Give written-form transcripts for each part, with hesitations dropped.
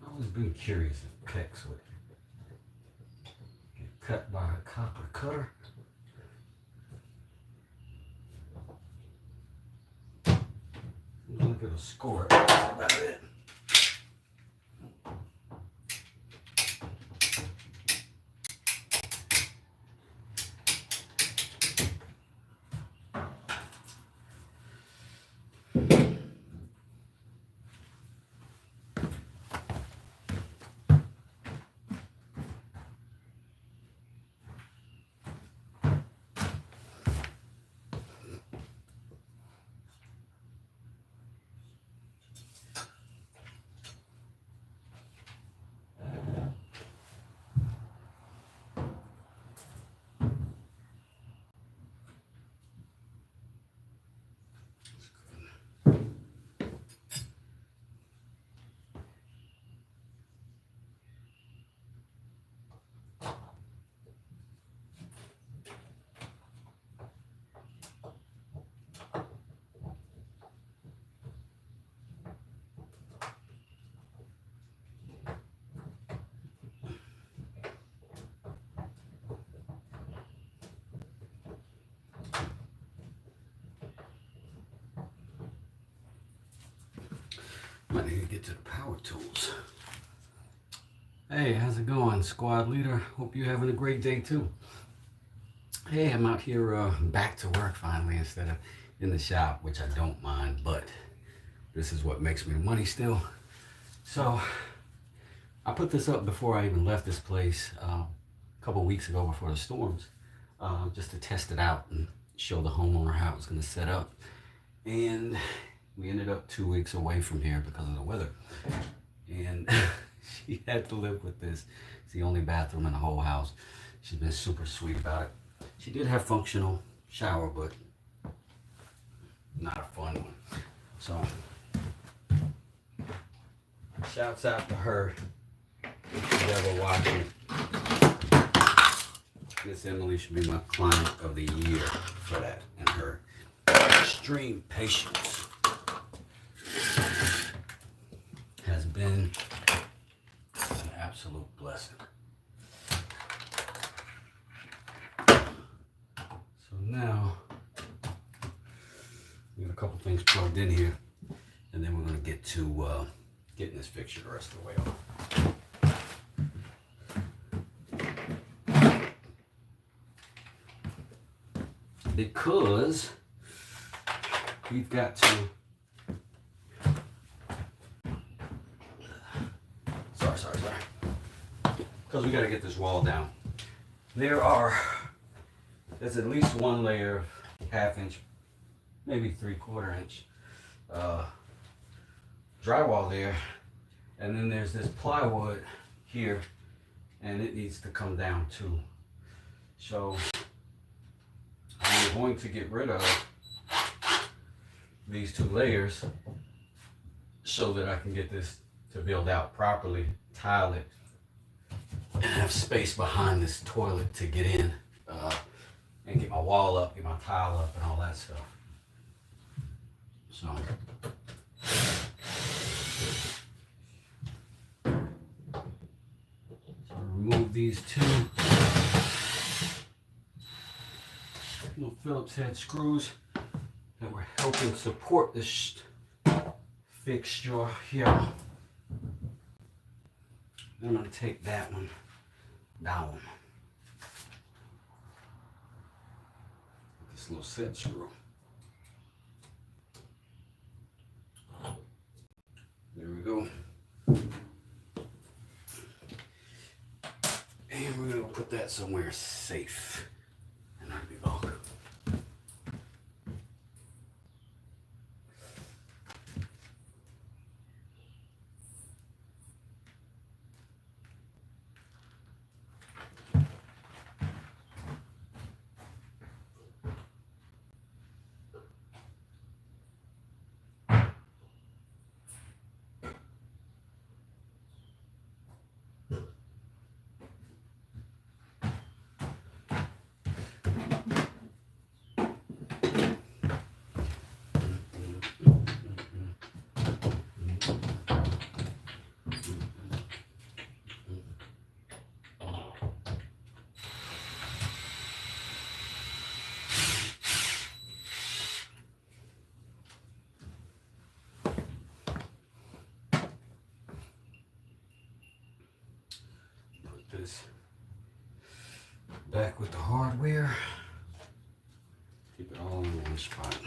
I've always been curious if pecs would get cut by a copper cutter. Look at the score. That's about it. Might need to get to the power tools. Hey, how's it going, squad leader? Hope you're having a great day too. Hey, I'm out here back to work finally instead of in the shop, which I don't mind, but this is what makes me the money still. So I put this up before I even left this place a couple weeks ago before the storms, just to test it out and show the homeowner how it was going to set up. And we ended up 2 weeks away from here because of the weather. And she had to live with this. It's the only bathroom in the whole house. She's been super sweet about it. She did have functional shower, but not a fun one. So, shouts out to her if you're ever watching. Miss Emily should be my client of the year for that and her extreme patience has been an absolute blessing. So now we got a couple things plugged in here, and then we're going to get to getting this fixture the rest of the way off. Because we've got to, sorry. Because we got to get this wall down. There's at least one layer of 1/2 inch, maybe 3/4 inch drywall there. And then there's this plywood here, and it needs to come down too. So I'm going to get rid of these 2 layers so that I can get this to build out properly, tile it, and have space behind this toilet to get in and get my wall up, get my tile up, and all that stuff. So. Remove these two little Phillips head screws that were helping support this fixture here. Then I'm going to take that one down. This little set screw. There we go. And we're going to put that somewhere safe. And I'll be back. This back with the hardware. Keep it all in one spot.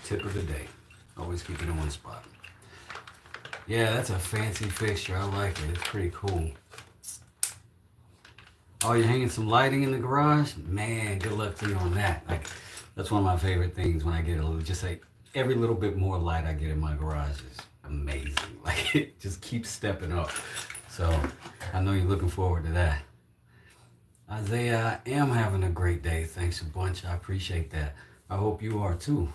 Tip of the day. Always keep it in one spot. Yeah, that's a fancy fixture. I like it. It's pretty cool. Oh, you're hanging some lighting in the garage? Man, good luck to you on that. Like, that's one of my favorite things when I get a little, just like every little bit more light I get in my garage is amazing. Like, it just keeps stepping up. So I know you're looking forward to that. Isaiah, I am having a great day. Thanks a bunch. I appreciate that. I hope you are too.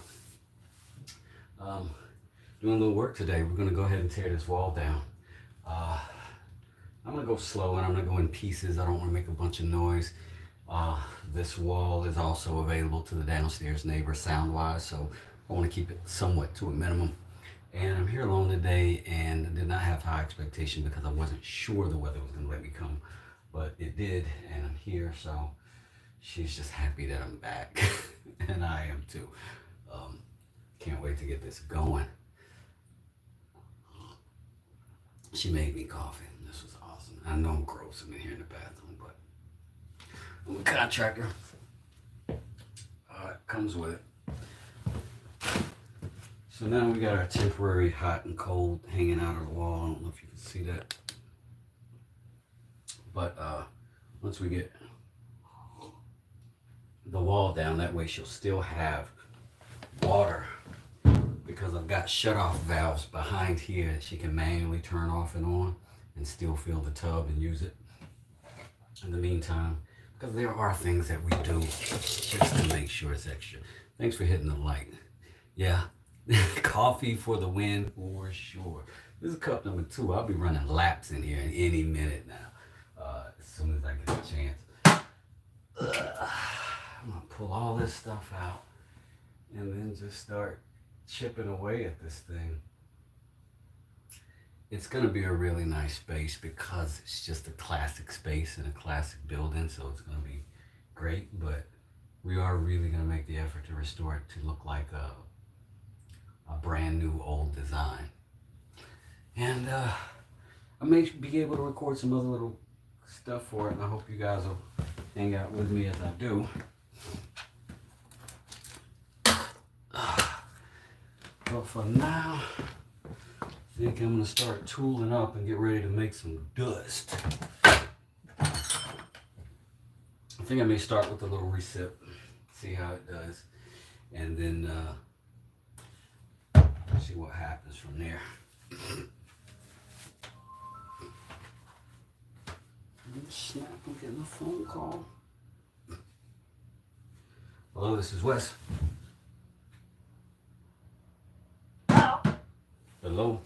Doing a little work today. We're going to go ahead and tear this wall down. I'm going to go slow and I'm going to go in pieces. I don't want to make a bunch of noise. This wall is also available to the downstairs neighbor sound-wise, so I want to keep it somewhat to a minimum. And I'm here alone today and did not have high expectation because I wasn't sure the weather was going to let me come. But it did, and I'm here, so she's just happy that I'm back. And I am too. Can't wait to get this going. She made me coffee. This was awesome. I know I'm gross. I'm in here in the bathroom, but I'm a contractor. It comes with it. So now we got our temporary hot and cold hanging out of the wall. I don't know if you can see that. But once we get the wall down, that way she'll still have water, because I've got shut-off valves behind here that she can manually turn off and on and still fill the tub and use it in the meantime, because there are things that we do just to make sure it's extra. Thanks for hitting the like. Yeah. Coffee for the win for sure. This is cup number 2. I'll be running laps in here in any minute now, as soon as I get a chance. I'm gonna pull all this stuff out and then just start chipping away at this thing. It's gonna be a really nice space because it's just a classic space in a classic building, so it's gonna be great, but we are really gonna make the effort to restore it to look like a brand new old design. And I may be able to record some other little stuff for it, and I hope you guys will hang out with me as I do. But for now, I think I'm gonna start tooling up and get ready to make some dust. I think I may start with a little recip, see how it does, and then see what happens from there. Snap, I'm getting a phone call. Hello, this is Wes. Hello. Hello?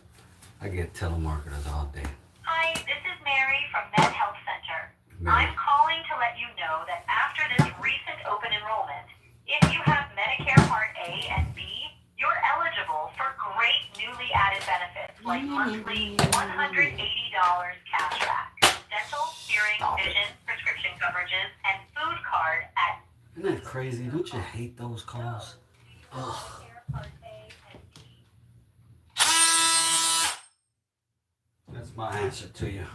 I get telemarketers all day. Hi, this is Mary from Med Health Center. Mary. I'm calling to let you know that after this recent open enrollment, if you have Medicare Part A and B, you're eligible for great newly added benefits like monthly $180 cashback, dental, hearing, vision, prescription coverages, and food card at Isn't that crazy? Don't you hate those calls? Ugh. Medicare Part A and B. That's my answer to you.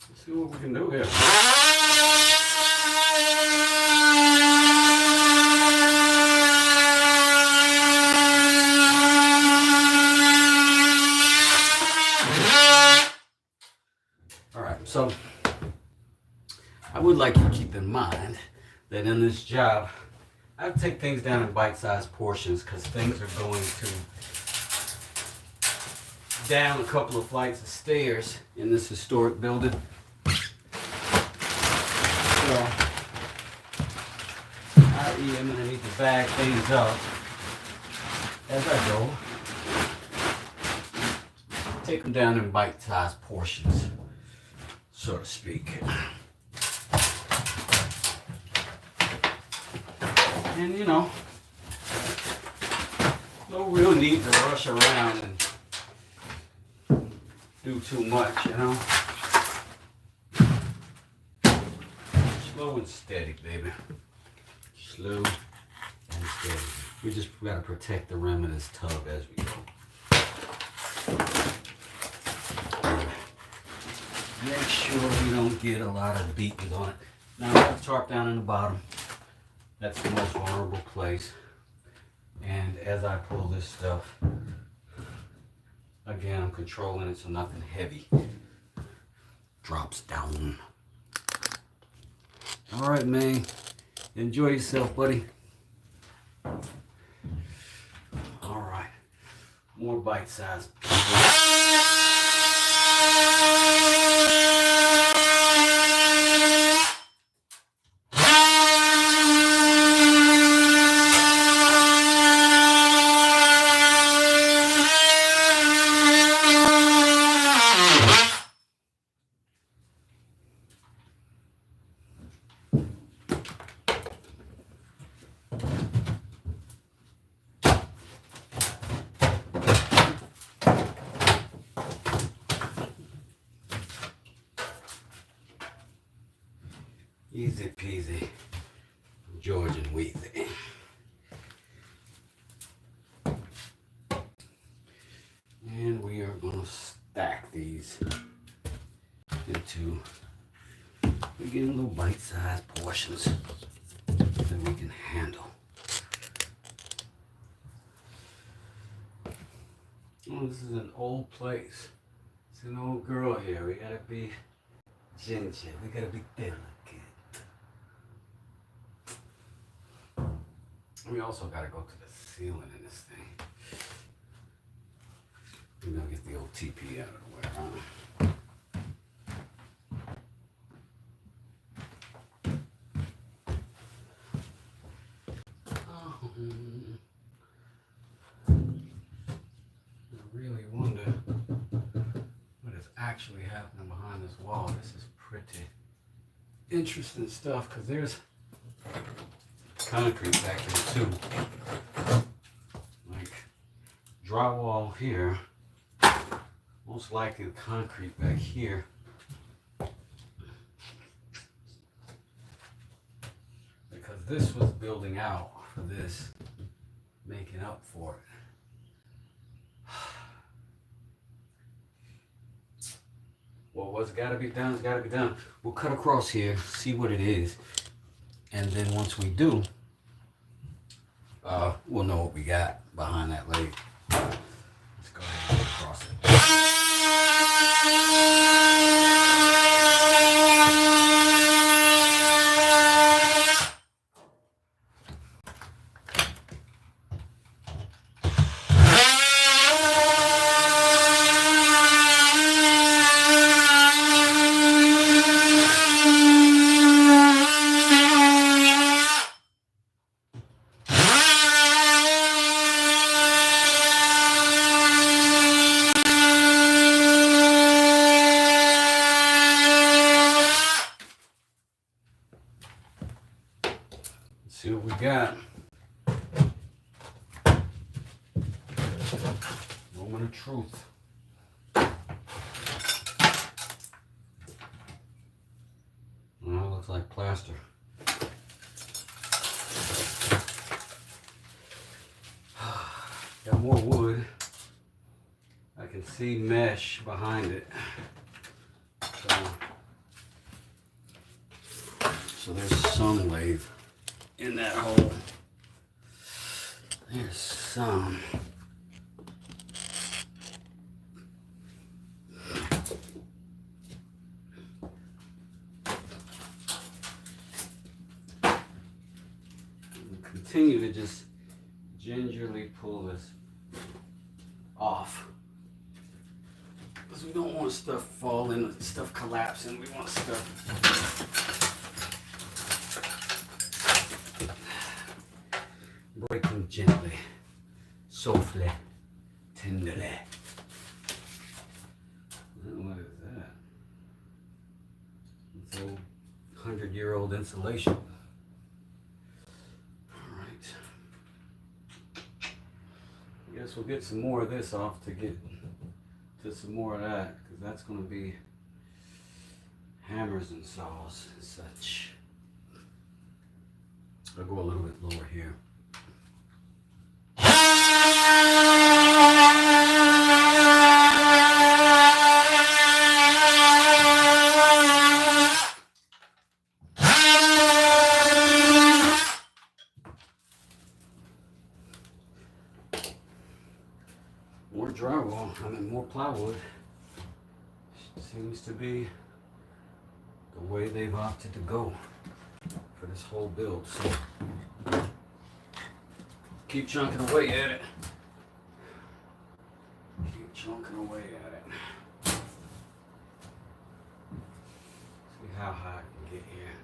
Let's see what we can do here. So, I would like you to keep in mind that in this job, I take things down in bite-sized portions because things are going to down a couple of flights of stairs in this historic building. So, i.e. I'm going to need to bag things up as I go. Take them down in bite-sized portions, so to speak. And you know, no real need to rush around and do too much, you know. Slow and steady, baby. Slow and steady. We just gotta protect the rim of this tub as we go. Make sure we don't get a lot of beatings on it. Now I have the tarp down in the bottom. That's the most vulnerable place. And as I pull this stuff, again, I'm controlling it so nothing heavy drops down. All right, man. Enjoy yourself, buddy. All right. More bite-sized. Easy peasy, Georgian Wheezy. And we are going to stack these into, again, little bite-sized portions that we can handle. Oh, this is an old place. It's an old girl here. We gotta be ginger. We gotta be delicate. We also gotta go to the ceiling in this thing. We're gonna get the old TP out of the way, huh? I really wonder what is actually happening behind this wall. This is pretty interesting stuff because there's concrete back there too. Like drywall here, most likely the concrete back here. Because this was building out for this, making up for it. Well, what's got to be done has got to be done. We'll cut across here, see what it is, and then once we do, we'll know what we got behind that leg. Let's go ahead and cut across it. Moment of truth. Well, looks like plaster. Got more wood. I can see mesh behind it. So there's some lathe in that hole. There's some. Continue to just gingerly pull this off, because we don't want stuff falling, stuff collapsing. We want stuff breaking gently, softly, tenderly. What is that? It's old 100-year-old insulation. I guess we'll get some more of this off to get to some more of that, because that's going to be hammers and saws and such. I'll go a little bit lower here. More drywall, more plywood. Seems to be the way they've opted to go for this whole build. So keep chunking away at it. Keep chunking away at it. See how high I can get here.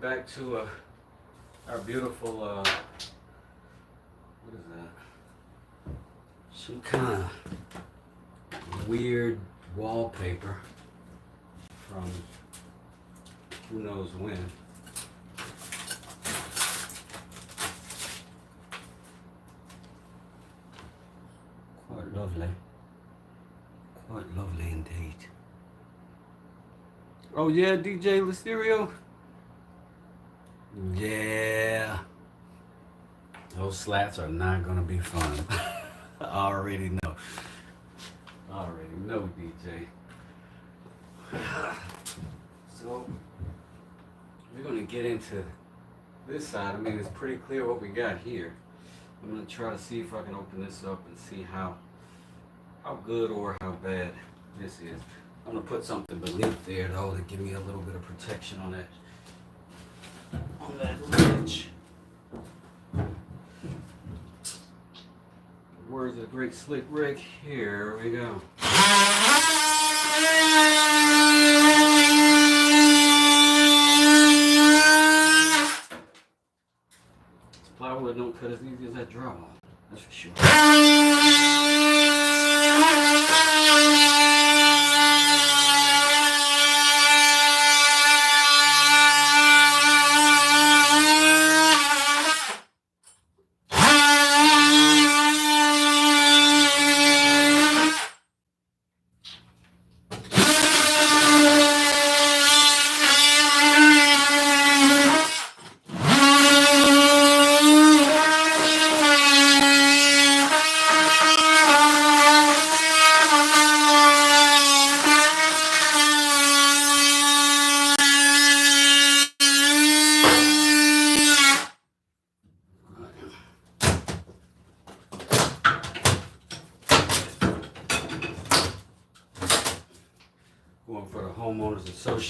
Back to our beautiful, what is that? Some kind of weird wallpaper from who knows when. Quite lovely. Quite lovely indeed. Oh yeah, DJ Listerio? Yeah, those slats are not gonna be fun. I already know. DJ. So we're gonna get into this side. I mean, it's pretty clear what we got here. I'm gonna try to see if I can open this up and see how good or how bad this is. I'm gonna put something beneath there though to give me a little bit of protection on that ledge. Where's the great slick Rick? Here we go. This plywood don't cut as easy as that drywall, that's for sure.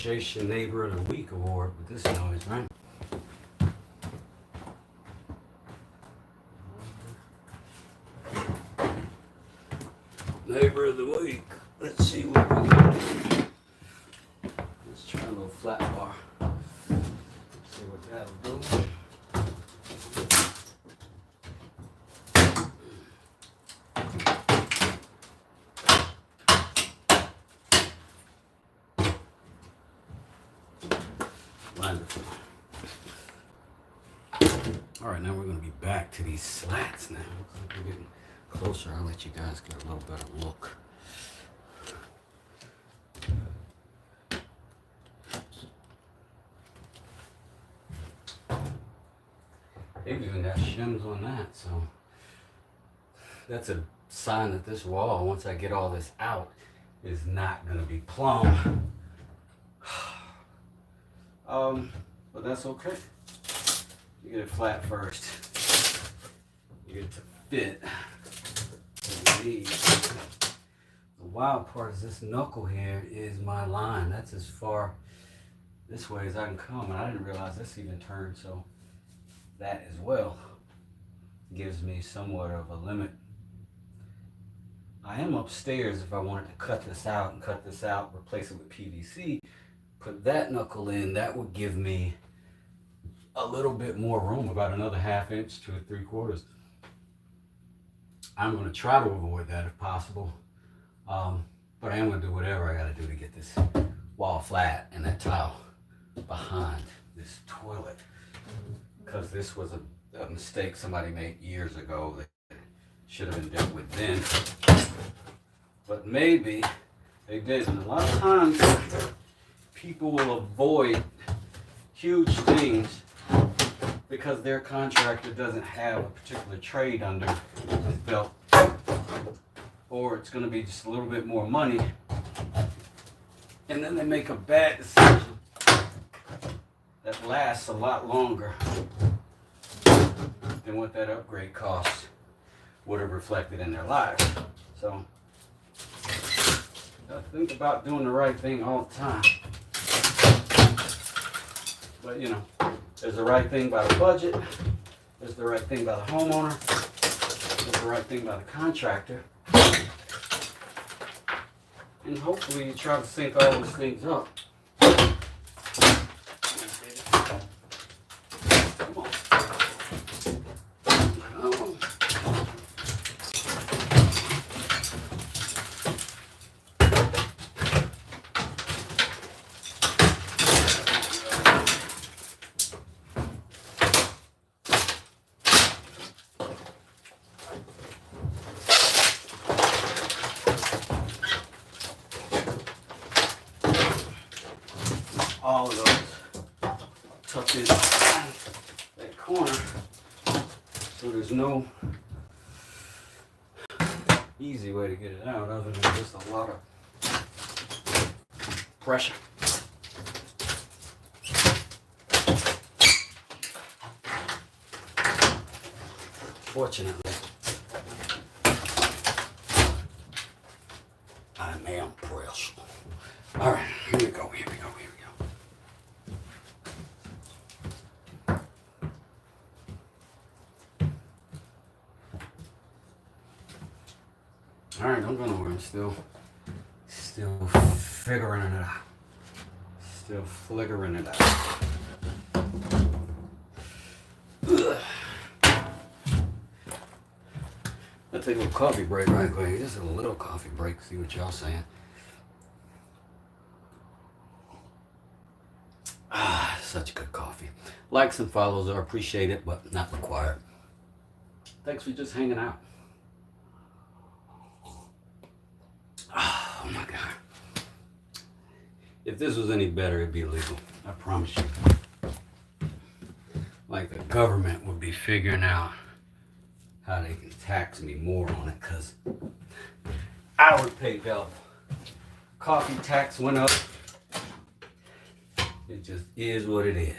Association Neighbor of the Week award with this noise, right? Neighbor of the Week. Let's see what we got. Let's try a little flat bar. Let's see what that'll do. Wonderful. All right, now we're going to be back to these slats now. Looks like we're getting closer. I'll let you guys get a little better look. They've even got shims on that, so that's a sign that this wall, once I get all this out, is not going to be plumb. But that's okay. You get it flat first. You get it to fit. The wild part is this knuckle here is my line. That's as far this way as I can come, and I didn't realize this even turned, so that as well gives me somewhat of a limit. I am upstairs if I wanted to cut this out, replace it with PVC, put that knuckle in, that would give me a little bit more room, about another 1/2 inch to 3/4. I'm going to try to avoid that if possible, but I am going to do whatever I got to do to get this wall flat and that tile behind this toilet, because this was a mistake somebody made years ago that should have been dealt with then, but maybe they didn't. A lot of times people will avoid huge things because their contractor doesn't have a particular trade under his belt, or it's going to be just a little bit more money, and then they make a bad decision that lasts a lot longer than what that upgrade cost would have reflected in their lives. So think about doing the right thing all the time. But you know, there's the right thing by the budget, there's the right thing by the homeowner, there's the right thing by the contractor, and hopefully you try to sync all those things up. Come on. Come on. All of those tucked in that corner, so there's no easy way to get it out other than just a lot of pressure. Fortunately, I am pressed. All right, here we go. All right, I'm going over. I'm still figuring it out. Still figuring it out. Ugh. Let's take a little coffee break right quick. Just a little coffee break. See what y'all saying. Such good coffee. Likes and follows are appreciated, but not required. Thanks for just hanging out. Oh my God. If this was any better, it'd be illegal. I promise you. Like the government would be figuring out how they can tax me more on it, because I would pay double. Coffee tax went up. It just is what it is.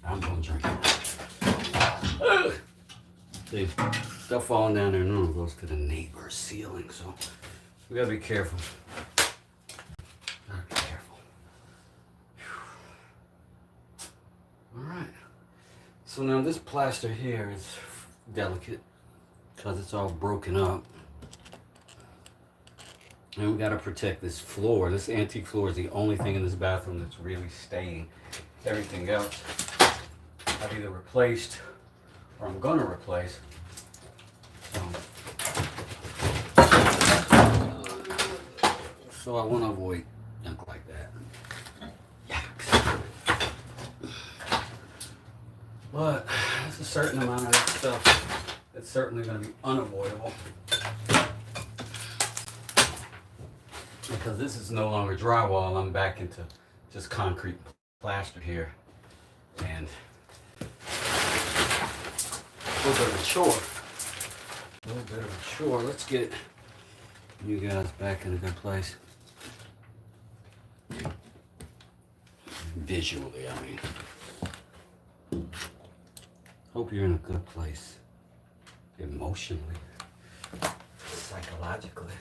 I'm gonna drink it. See, stuff falling down there, none of it goes to the neighbor's ceiling, so we gotta be careful. Gotta be careful. So now this plaster here is delicate because it's all broken up. And we got to protect this floor. This antique floor is the only thing in this bathroom that's really staying. Everything else I've either replaced or I'm gonna replace. So I want to avoid junk like that. Yikes. But there's a certain amount of that stuff that's certainly going to be unavoidable. Because this is no longer drywall, I'm back into just concrete plaster here. And a little bit of a chore. Let's get you guys back in a good place. Visually, I mean. Hope you're in a good place. Emotionally, psychologically,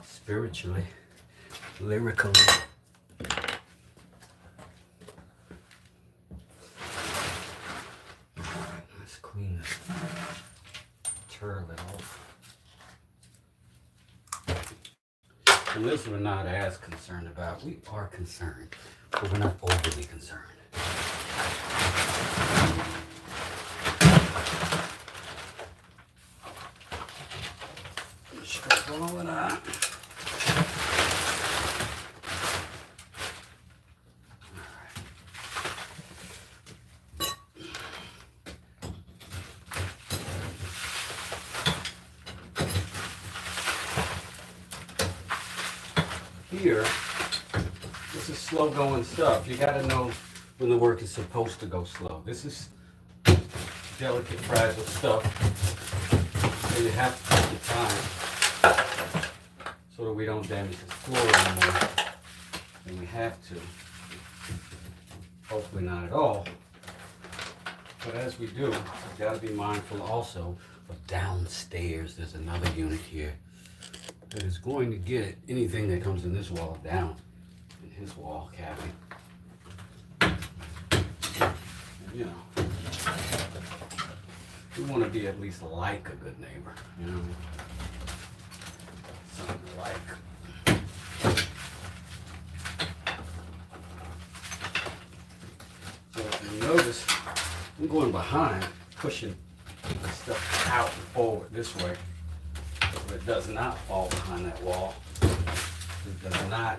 spiritually, lyrically. Alright, let's clean this turlet off. And this we're not as concerned about. We are concerned, but we're not overly concerned. Scrub all of that. Here, this is slow going stuff. You gotta know when the work is supposed to go slow. This is delicate, fragile stuff. So you have to take your time so that we don't damage the floor anymore. And we have to. Hopefully not at all. But as we do, we've got to be mindful also of downstairs. There's another unit here that is going to get anything that comes in this wall down in his wall cavity. You know, we want to be at least like a good neighbor, you know, something like. So if you notice, I'm going behind, pushing the stuff out and forward this way. So it does not fall behind that wall. It does not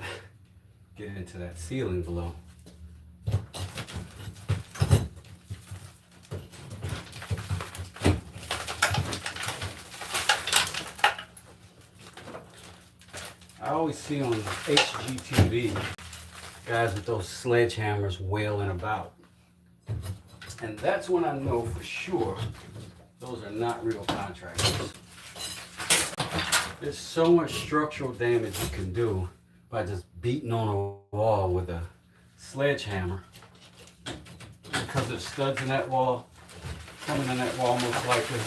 get into that ceiling below. I always see on HGTV guys with those sledgehammers wailing about. And that's when I know for sure those are not real contractors. There's so much structural damage you can do by just beating on a wall with a sledgehammer. Because there's studs in that wall, coming in that wall most likely.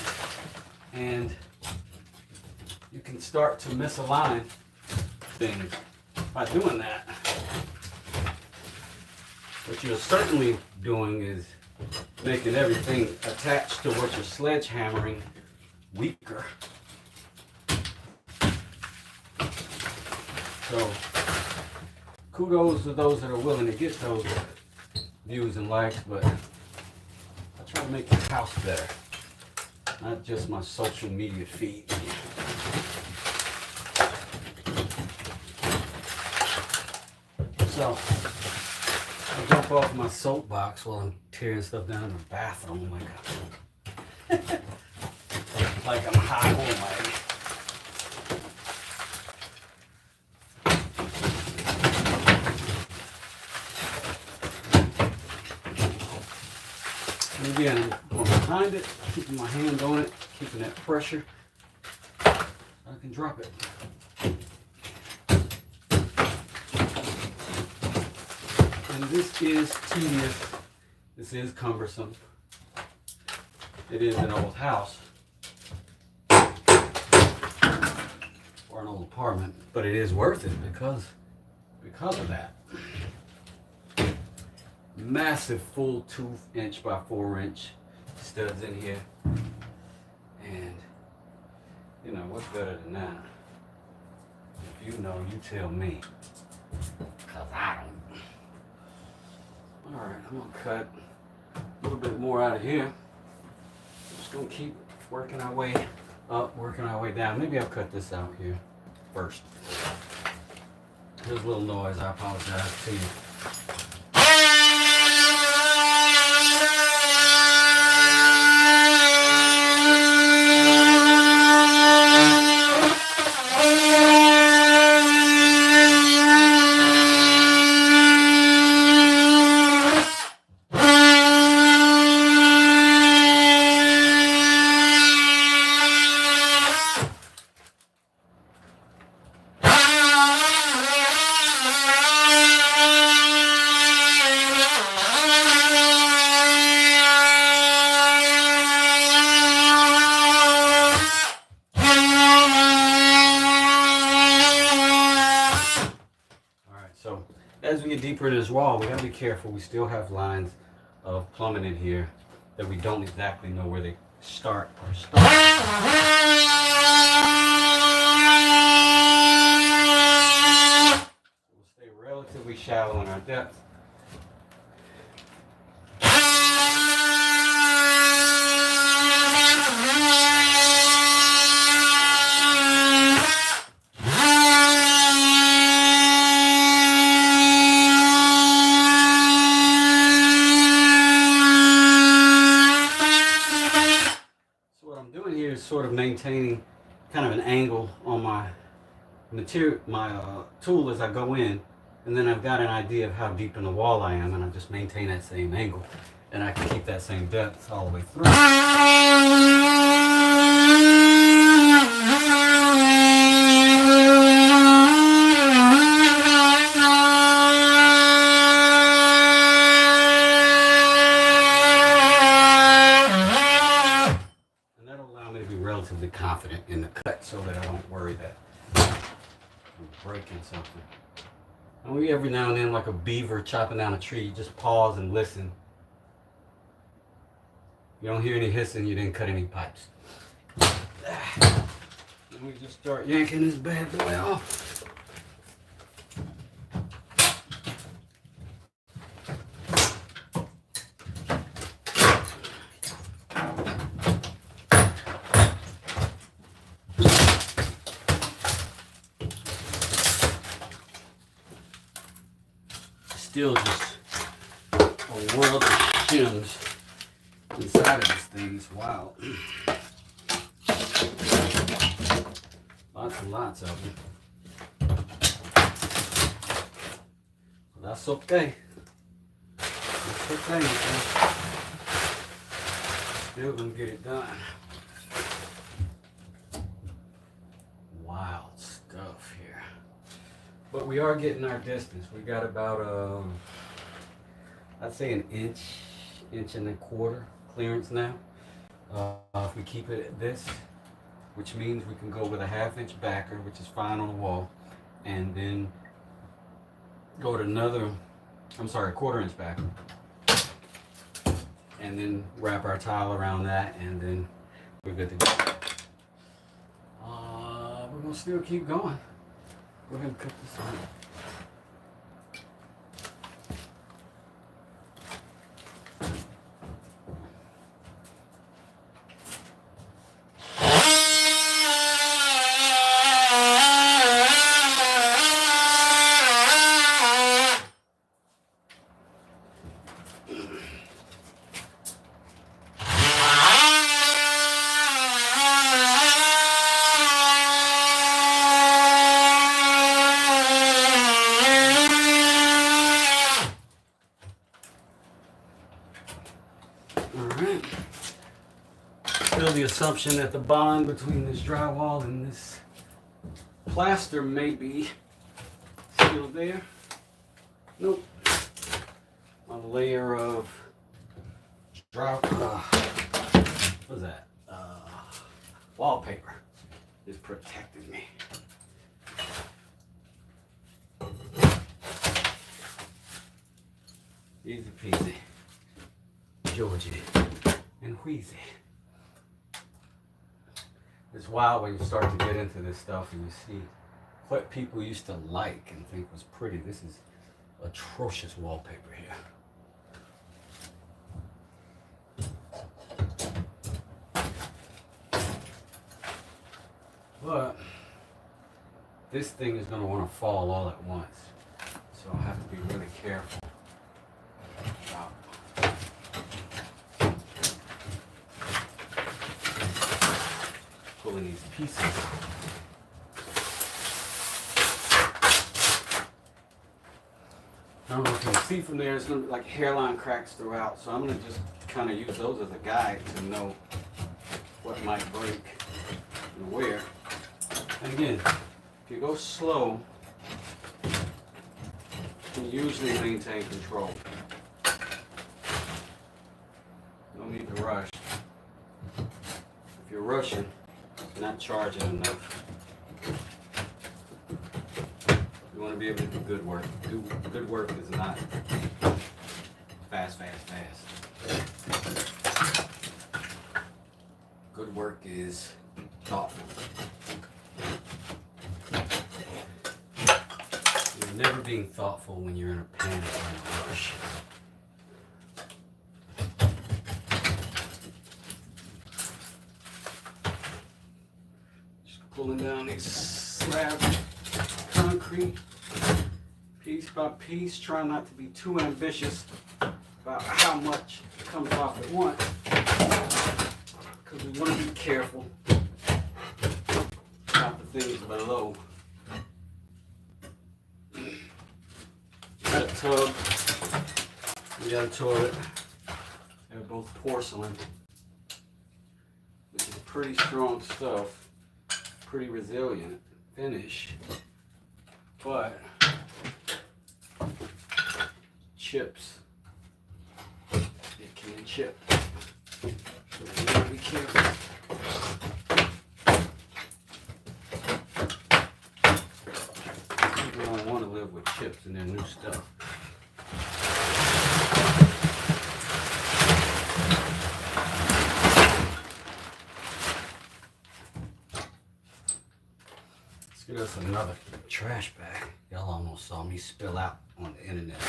And you can start to misalign things by doing that. What you're certainly doing is making everything attached to what you're sledgehammering weaker. So kudos to those that are willing to get those views and likes, but I try to make your house better, not just my social media feed. So I jump off my soapbox while I'm tearing stuff down in the bathroom like I'm high on my. And again, I'm going behind it, keeping my hand on it, keeping that pressure. I can drop it. And this is tedious. This is cumbersome. It is an old house or an old apartment, but it is worth it because of that. massive full tooth 1 by 4 inch studs in here. And you know, what's better than that? If you know, you tell me. Cause I don't. Alright, I'm gonna cut a little bit more out of here. Just gonna keep working our way up, working our way down. Maybe I'll cut this out here first. There's a little noise, I apologize to you. So as we get deeper into this wall, we gotta be careful. We still have lines of plumbing in here that we don't exactly know where they start or stop. We'll stay relatively shallow in our depth. Sort of maintaining kind of an angle on my material, my tool as I go in, and then I've got an idea of how deep in the wall I am, and I just maintain that same angle, and I can keep that same depth all the way through. Relatively confident in the cut so that I don't worry that I'm breaking something. And we every now and then, like a beaver chopping down a tree, you just pause and listen. You don't hear any hissing, you didn't cut any pipes. And we just start yanking this bad boy off. Still just a world of shims inside of this thing. It's wild. Lots and lots of them. But that's okay. That's okay. Man. Still gonna get it done. Wild stuff here. But we are getting our distance. We got about, I'd say an inch and a quarter clearance now. If we keep it at this, which means we can go with a 1/2 inch backer, which is fine on the wall, and then go with another, a 1/4 inch backer, and then wrap our tile around that, and then we're good to go. We're gonna still keep going. Go ahead and cut this out. Alright. Still the assumption that the bond between this drywall and this plaster may be still there. Nope. A layer of what's that? Wallpaper is protecting me. Easy peasy. Georgie and Wheezy. It's wild when you start to get into this stuff and you see what people used to like and think was pretty. This is atrocious wallpaper here. But this thing is going to want to fall all at once. So I'll have to be really careful about pulling these pieces. I don't know if you can see from there, it's going to be like hairline cracks throughout. So I'm going to just kind of use those as a guide to know what might break and where. And again, if you go slow, you can usually maintain control. No need to rush. If you're rushing, you're not charging enough. You want to be able to do good work. Good work is not fast, fast, fast. Good work is thoughtful. You're never being thoughtful when you're in a panic or in a rush. Just pulling down these slabs of concrete piece by piece, trying not to be too ambitious about how much comes off at once, because we want to be careful about the things below. We got a tub, we got a toilet. They're both porcelain, which is pretty strong stuff, pretty resilient finish, but chips, it can chip. So you gotta be careful. People don't want to live with chips in their new stuff. Let's get us another trash bag. Y'all almost saw me spill out on the internet.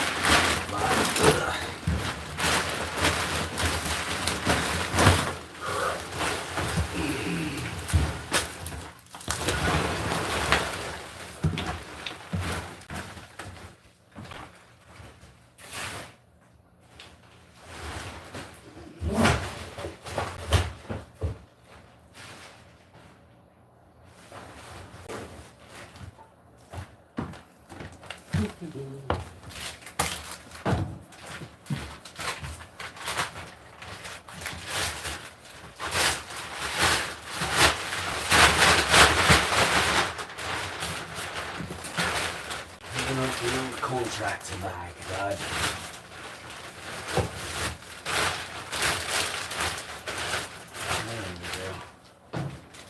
Contracts by God.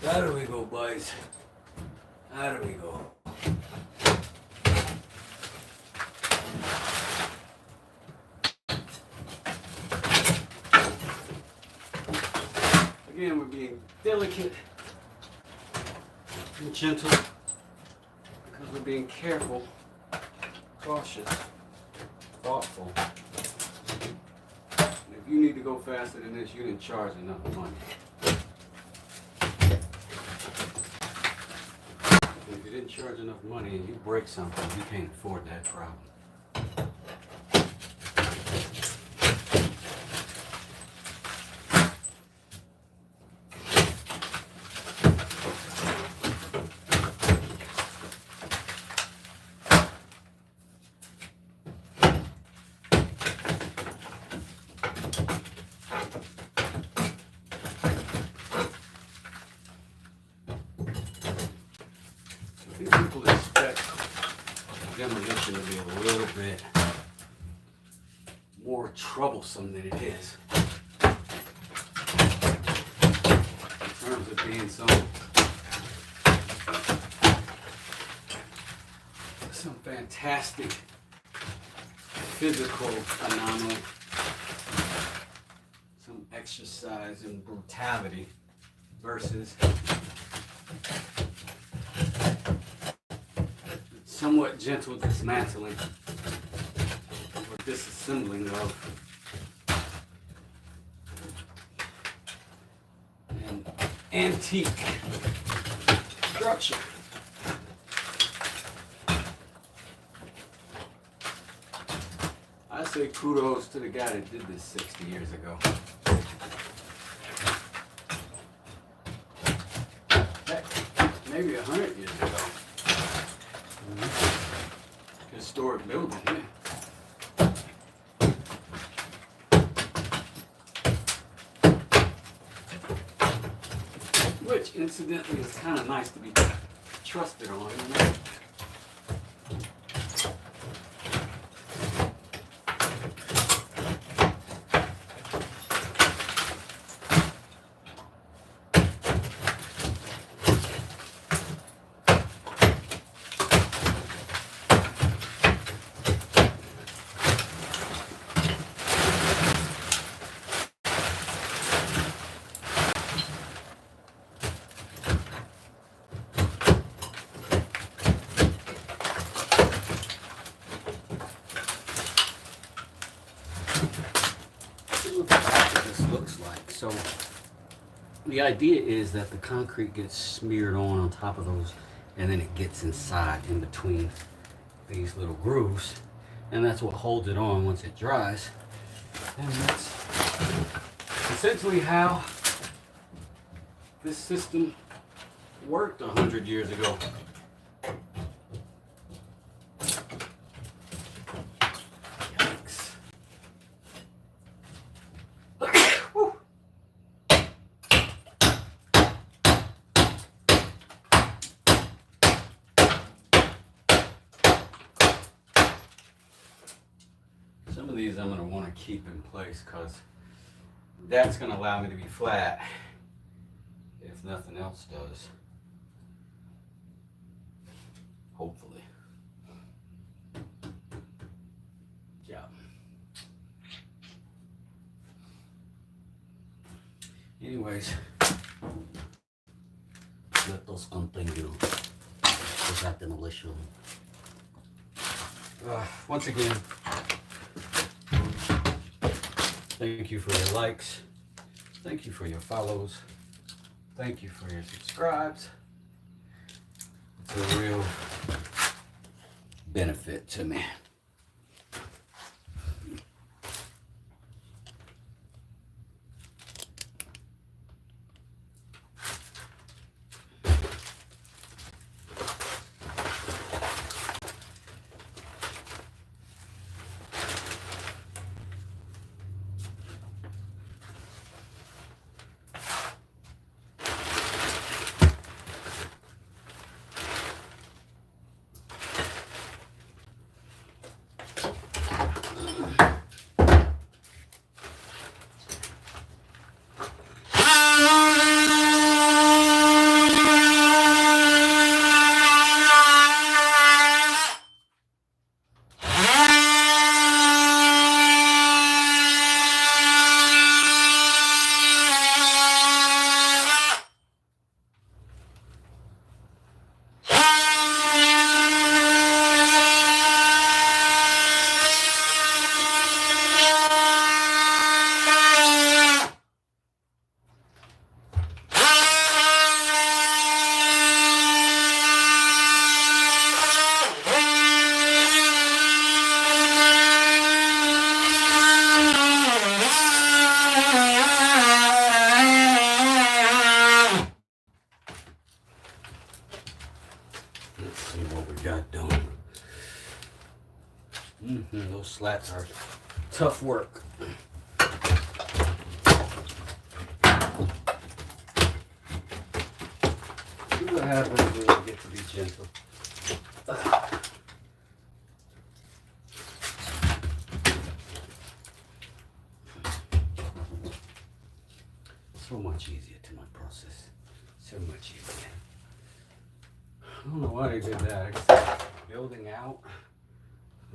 There we go, boys. There we go. Again, we're being delicate and gentle because we're being careful, cautious, thoughtful. And if you need to go faster than this, you didn't charge enough money. If you didn't charge enough money and you break something, you can't afford that problem. People expect demolition to be a little bit more troublesome than it is. In terms of being some fantastic physical anomaly, some exercise and brutality versus somewhat gentle dismantling or disassembling of an antique structure. I say kudos to the guy that did this 60 years ago. Heck, maybe 100 years ago. Historic building, yeah. Which, incidentally, is kind of nice to be trusted on, you know? So the idea is that the concrete gets smeared on top of those, and then it gets inside in between these little grooves, and that's what holds it on once it dries. And that's essentially how this system worked 100 years ago. Some of these I'm going to want to keep in place because that's going to allow me to be flat if nothing else does. Hopefully. Yeah. Anyways, let us continue with that demolition. Once again, thank you for your likes. Thank you for your follows. Thank you for your subscribes. It's a real benefit to me. Let's see what we got done. Those slats are tough work. See what happens when you get to be gentle. So much easier to my process. So much easier. I don't know why they did that. Building out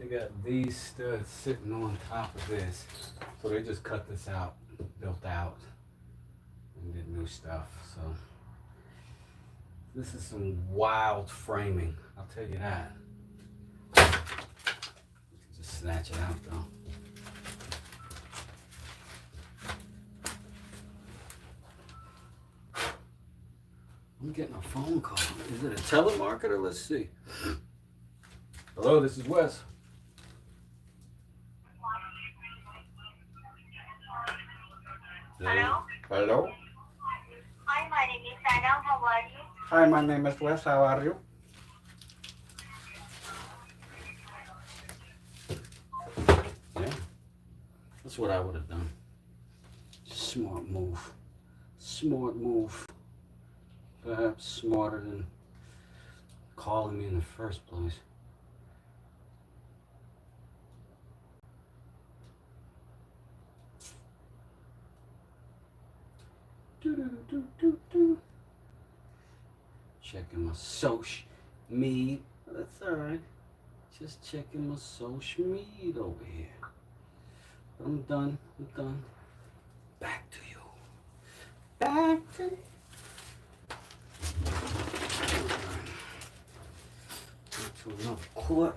They got these studs sitting on top of this. So they just cut this out, built out, and did new stuff. So this is some wild framing, I'll tell you that. Just snatch it out though. I'm getting a phone call. Is it a telemarketer? Let's see. Hello, this is Wes. Hello? Hello? Hi, my name is Anna. How are you? Hi, my name is Wes. How are you? Yeah, that's what I would have done. Smart move. Smart move. Perhaps smarter than calling me in the first place. Checking my social media. That's alright. Just checking my social media over here. But I'm done. I'm done. Back to you. Back to you. To another court.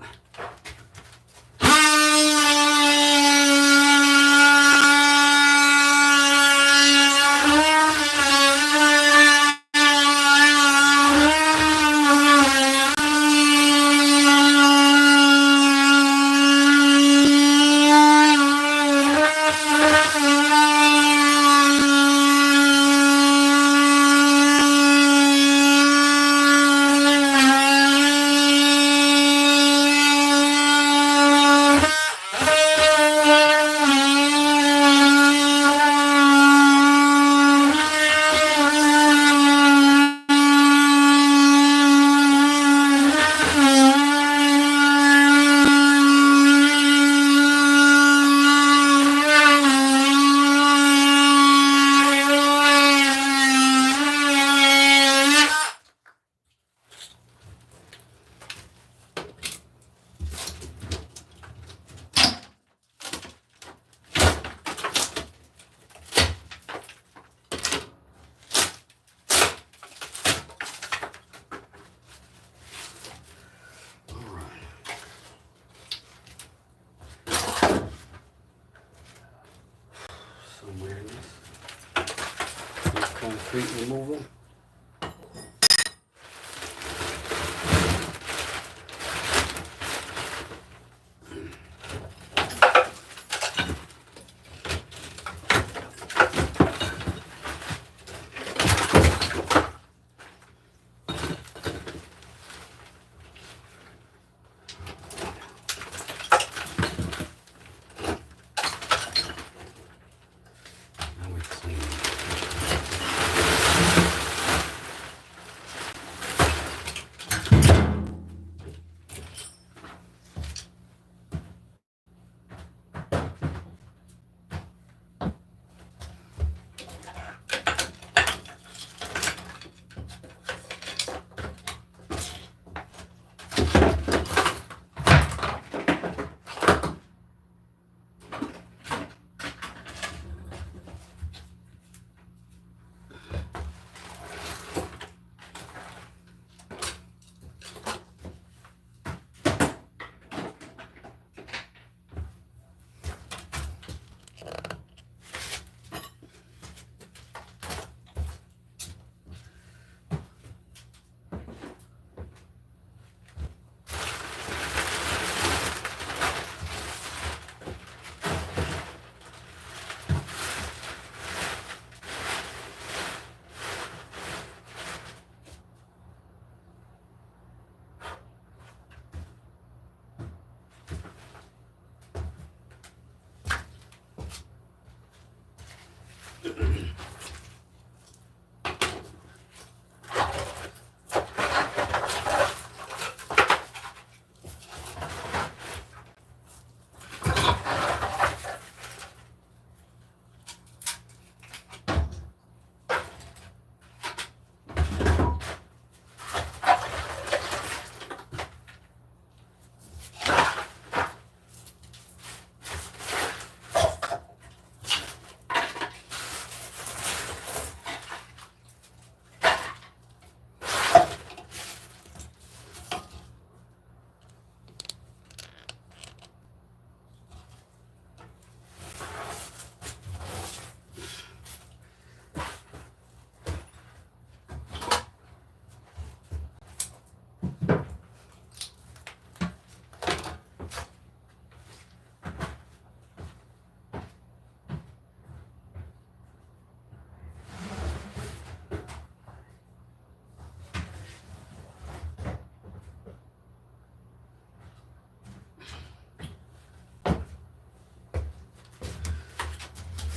Somewhere in this concrete removal.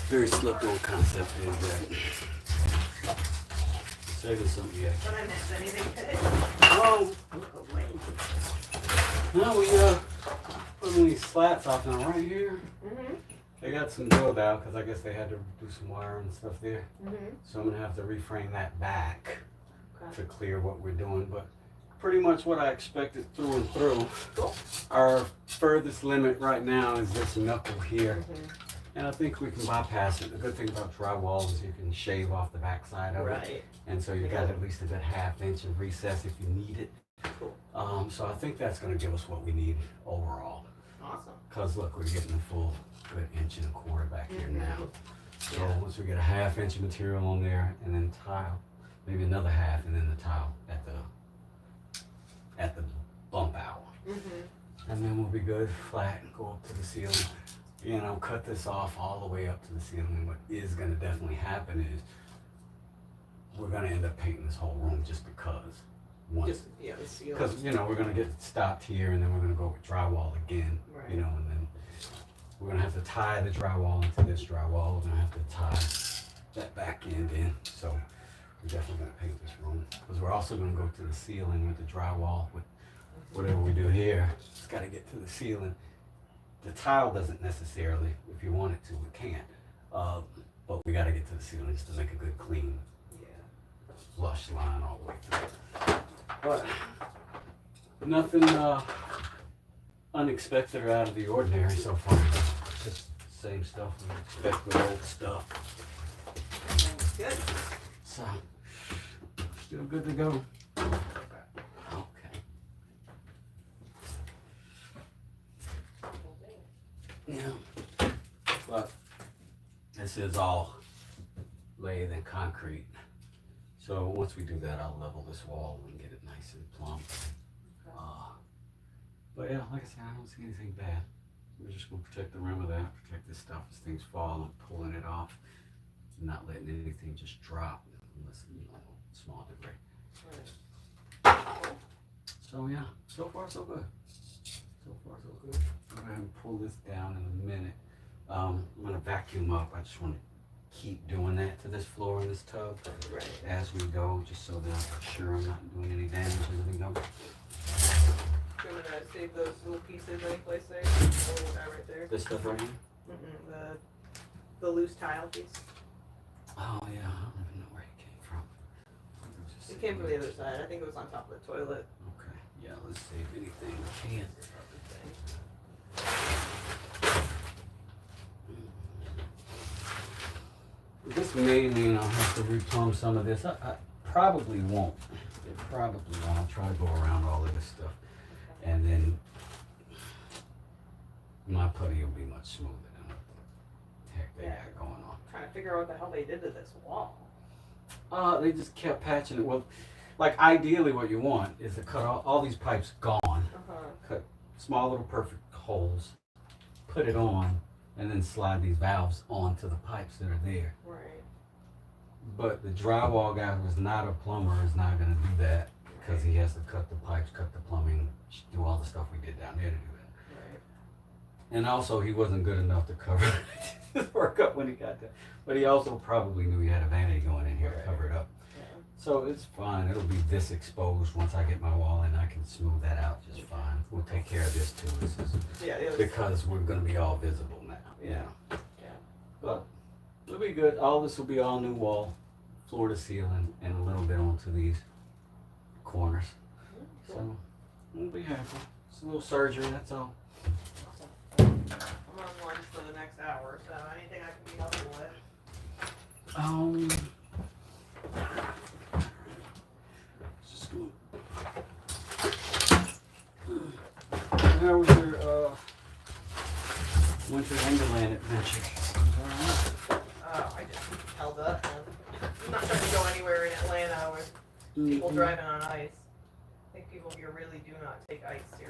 very slept-on concept is that saving something yet. Did I miss anything today? Oh, no, we put these slats off now right here. Mm-hmm. They got some drilled out because I guess they had to do some wiring and stuff there. Mm-hmm. So I'm gonna have to reframe that back Okay. to clear what we're doing. But pretty much what I expected through and through. Cool. Our furthest limit right now is this knuckle here. Mm-hmm. And I think we can bypass it. The good thing about drywall is you can shave off the backside of it. Right. And so you've got at least a good ½ inch of recess if you need it. Cool. So I think that's gonna give us what we need overall. Awesome. Cause look, we're getting a full good 1.25 inch back here Mhm. now. So Yeah. once we get a ½ inch of material on there and then tile, maybe another half and then the tile at the bump out. Mm-hmm. And then we'll be good, flat, and go up to the ceiling. You know, cut this off all the way up to the ceiling. What is gonna definitely happen is we're gonna end up painting this whole room just because. Once, The seal. because you know, we're gonna get stopped here and then we're gonna go with drywall again. Right. You know, and then we're gonna have to tie the drywall into this drywall. We're gonna have to tie that back end in. So we're definitely gonna paint this room. Because we're also gonna go to the ceiling with the drywall. With whatever we do here, it's gotta get to the ceiling. The tile doesn't necessarily, if you want it to, it can't. But we gotta get to the ceiling just to make a good clean Yeah. flush line all the way through. But nothing unexpected or out of the ordinary so far. Just same stuff we expect with old stuff. Sounds good. So still good to go. Okay. Yeah. But this is all laid in concrete. So once we do that, I'll level this wall and get it nice and plump. But yeah, like I said, I don't see anything bad. We're just gonna protect the rim of that, protect this stuff as things fall and pulling it off, not letting anything just drop unless, you know, small debris. Right. So yeah, so far so good. So far so good. I'll go ahead and pull this down in a minute. I'm gonna vacuum up. I just want to keep doing that to this floor and this tub Right. as we go, just so that I'm sure I'm not doing any damage as we go. Do you want to save those little pieces anyplace there? The little guy right there. This stuff right here? Mm-mm. The loose tile piece. Oh yeah, I don't even know where it came from. It came from the other side. I think it was on top of the toilet. Okay, yeah, let's save anything we can. This may mean I'll have to replumb some of this. I probably won't. It probably won't. I'll try to go around all of this stuff. And then my putty will be much smoother than what the heck they got going on. Trying to figure out what the hell they did to this wall. They just kept patching it. Well, like ideally what you want is to cut all these pipes gone, Uh-huh. cut small little perfect holes, put it on, and then slide these valves onto the pipes that are there. Right. But the drywall guy who is not a plumber is not gonna do that because he has to cut the pipes, cut the plumbing, do all the stuff we did down there to do that. Right. And also he wasn't good enough to cover his work up when he got there. But he also probably knew he had a vanity going in here to cover it up. Yeah. So it's fine. It'll be this exposed once I get my wall in. I can smooth that out just fine. We'll take care of this too. This is Yeah. The other because we're gonna be all visible now. Yeah. Yeah. But it'll be good. All this will be all new wall, floor to ceiling, and a little bit onto these corners. So we'll be happy. It's a little surgery, that's all. I'm on lunch for the next hour, so anything I can be helpful with. Just gonna. How was your winter wonderland adventure? I just held up, and I'm not trying to go anywhere in Atlanta with people driving on ice. I think people here really do not take ice seriously.